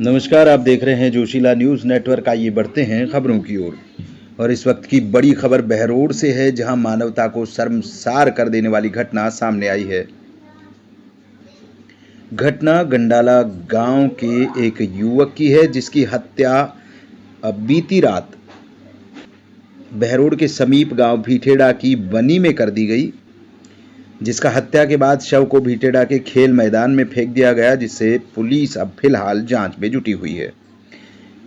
नमस्कार, आप देख रहे हैं जोशीला न्यूज़ नेटवर्क। आइए बढ़ते हैं खबरों की ओर। और इस वक्त की बड़ी खबर बहरोड से है, जहां मानवता को शर्मसार कर देने वाली घटना सामने आई है। घटना गंडाला गांव के एक युवक की है, जिसकी हत्या बीती रात बहरोड के समीप गांव भीठेड़ा की बनी में कर दी गई, जिसका हत्या के बाद शव को भीठेड़ा के खेल मैदान में फेंक दिया गया, जिससे पुलिस अब फिलहाल जांच में जुटी हुई है।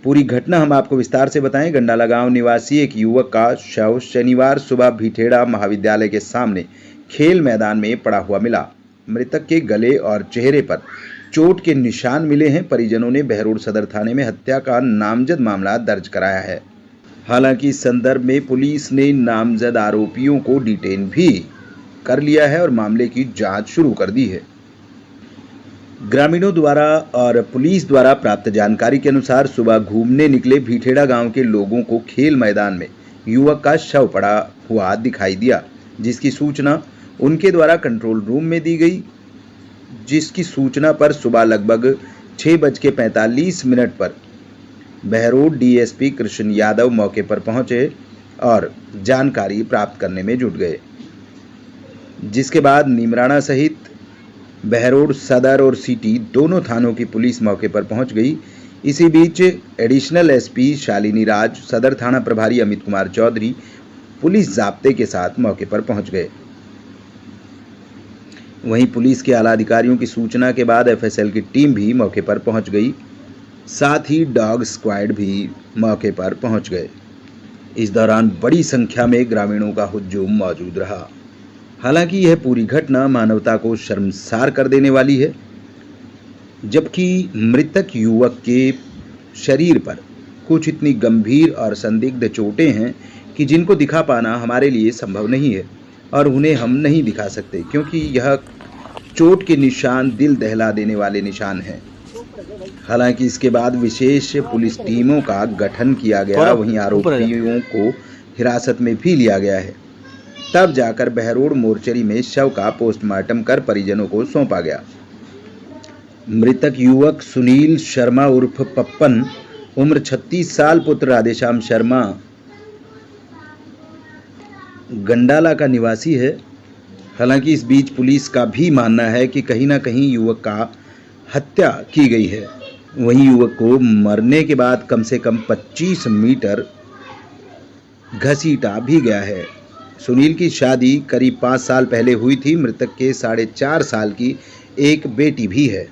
पूरी घटना हम आपको विस्तार से बताएं। गंडाला गांव निवासी एक युवक का शव शनिवार सुबह भीठेड़ा महाविद्यालय के सामने खेल मैदान में पड़ा हुआ मिला। मृतक के गले और चेहरे पर चोट के निशान मिले हैं। परिजनों ने बहरोड सदर थाने में हत्या का नामजद मामला दर्ज कराया है। हालांकि इस संदर्भ में पुलिस ने नामजद आरोपियों को डिटेन भी कर लिया है और मामले की जांच शुरू कर दी है। ग्रामीणों द्वारा और पुलिस द्वारा प्राप्त जानकारी के अनुसार सुबह घूमने निकले भीठेड़ा गांव के लोगों को खेल मैदान में युवक का शव पड़ा हुआ दिखाई दिया, जिसकी सूचना उनके द्वारा कंट्रोल रूम में दी गई। जिसकी सूचना पर सुबह लगभग 6:45 पर बहरोड डीएसपी कृष्ण यादव मौके पर पहुंचे और जानकारी प्राप्त करने में जुट गए, जिसके बाद नीमराणा सहित बहरोड सदर और सिटी दोनों थानों की पुलिस मौके पर पहुंच गई। इसी बीच एडिशनल एसपी शालिनी राज, सदर थाना प्रभारी अमित कुमार चौधरी पुलिस जाब्ते के साथ मौके पर पहुंच गए। वहीं पुलिस के आला अधिकारियों की सूचना के बाद एफएसएल की टीम भी मौके पर पहुंच गई, साथ ही डॉग स्क्वाड भी मौके पर पहुंच गए। इस दौरान बड़ी संख्या में ग्रामीणों का हुजूम मौजूद रहा। हालांकि यह पूरी घटना मानवता को शर्मसार कर देने वाली है, जबकि मृतक युवक के शरीर पर कुछ इतनी गंभीर और संदिग्ध चोटें हैं कि जिनको दिखा पाना हमारे लिए संभव नहीं है और उन्हें हम नहीं दिखा सकते, क्योंकि यह चोट के निशान दिल दहला देने वाले निशान हैं। हालांकि इसके बाद विशेष पुलिस टीमों का गठन किया गया, वहीं आरोपियों को हिरासत में भी लिया गया है। तब जाकर बहरोड मोर्चरी में शव का पोस्टमार्टम कर परिजनों को सौंपा गया। मृतक युवक सुनील शर्मा उर्फ पप्पन, उम्र 36 साल, पुत्र राधेश्याम शर्मा, गंडाला का निवासी है। हालांकि इस बीच पुलिस का भी मानना है कि कहीं ना कहीं युवक का हत्या की गई है। वहीं युवक को मरने के बाद कम से कम 25 मीटर घसीटा भी गया है। सुनील की शादी करीब 5 साल पहले हुई थी। मृतक के 4.5 साल की एक बेटी भी है।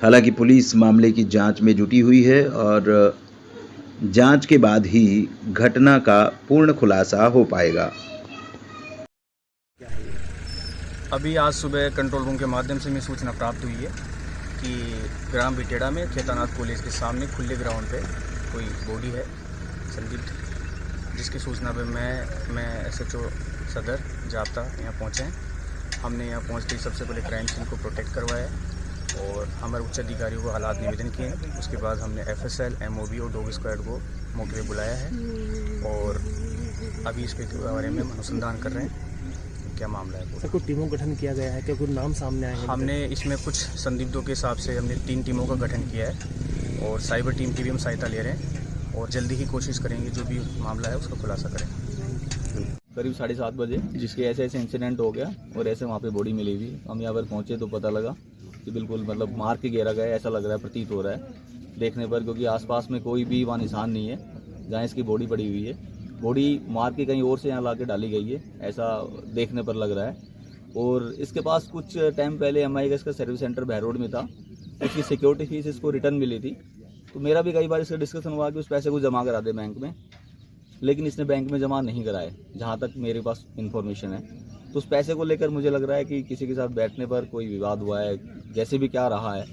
हालांकि पुलिस मामले की जांच में जुटी हुई है और जांच के बाद ही घटना का पूर्ण खुलासा हो पाएगा। अभी आज सुबह कंट्रोल रूम के माध्यम से हमें सूचना प्राप्त हुई है कि ग्राम भीठेड़ा में खेतानाथ कॉलेज के सामने खुले ग्राउंड पे कोई बॉडी है संदिग्ध, जिसकी सूचना पे मैं एसएचओ सदर जाब्ता यहाँ पहुँचे हैं। हमने यहाँ पहुँचते ही सबसे पहले क्राइम सीन को प्रोटेक्ट करवाया है और हमारे उच्च अधिकारियों को हालात निवेदन किए हैं। उसके बाद हमने एफएसएल, एमओबी और डॉग स्क्वाड को मौके पर बुलाया है और अभी इसके बारे में अनुसंधान कर रहे हैं क्या मामला है। सर, कुछ टीमों का गठन किया गया है क्या? कुछ नाम सामने आए हैं? हमने इसमें कुछ संदिग्धों के हिसाब से हमने 3 टीमों का गठन किया है और साइबर टीम की भी हम सहायता ले रहे हैं और जल्दी ही कोशिश करेंगे जो भी मामला है उसका खुलासा करें। करीब 7:30 बजे जिसके ऐसे इंसिडेंट हो गया और ऐसे वहाँ पे बॉडी मिली हुई। हम यहाँ पर पहुँचे तो पता लगा कि बिल्कुल मतलब मार के गिरा गया, ऐसा लग रहा है, प्रतीत हो रहा है देखने पर, क्योंकि आसपास में कोई भी वहाँ निशान नहीं है जहाँ इसकी बॉडी पड़ी हुई है। बॉडी मार के कहीं और से यहाँ ला के डाली गई है, ऐसा देखने पर लग रहा है। और इसके पास कुछ टाइम पहले MIS का सर्विस सेंटर बहरोड में था, उसकी सिक्योरिटी फीस इसको रिटर्न मिली थी। तो मेरा भी कई बार इसका डिस्कशन हुआ कि उस पैसे को जमा करा दे बैंक में, लेकिन इसने बैंक में जमा नहीं कराए जहाँ तक मेरे पास इन्फॉर्मेशन है। तो उस पैसे को लेकर मुझे लग रहा है कि किसी के साथ बैठने पर कोई विवाद हुआ है, जैसे भी क्या रहा है।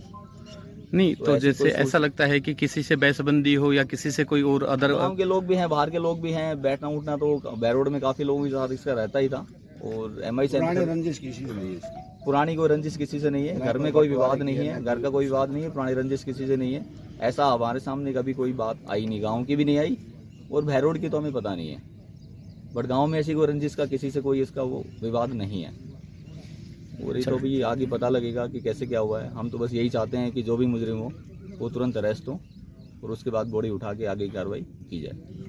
नहीं तो जैसे ऐसा लगता है कि किसी से बहसबंदी हो या किसी से कोई और अदर गाँव के लोग भी हैं, बाहर के लोग भी हैं, बैठना उठना तो बहरोड में काफ़ी लोगों के साथ इसका रहता ही था। और MI सेंटर रंजिश किसी से नहीं है, पुरानी कोई रंजिश किसी से नहीं है, घर में कोई विवाद नहीं है, घर का कोई विवाद नहीं है, पुरानी रंजिश किसी से नहीं है। ऐसा हमारे सामने कभी कोई बात आई नहीं, गाँव की भी नहीं आई और बहरोड की तो हमें पता नहीं है। बट गाँव में ऐसी कोई रंजिश का किसी से कोई इसका वो विवाद नहीं है। और ये तो भी आगे पता लगेगा कि कैसे क्या हुआ है। हम तो बस यही चाहते हैं कि जो भी मुजरिम हो वो तुरंत अरेस्ट हो और उसके बाद बॉडी उठा के आगे की कार्रवाई की जाए।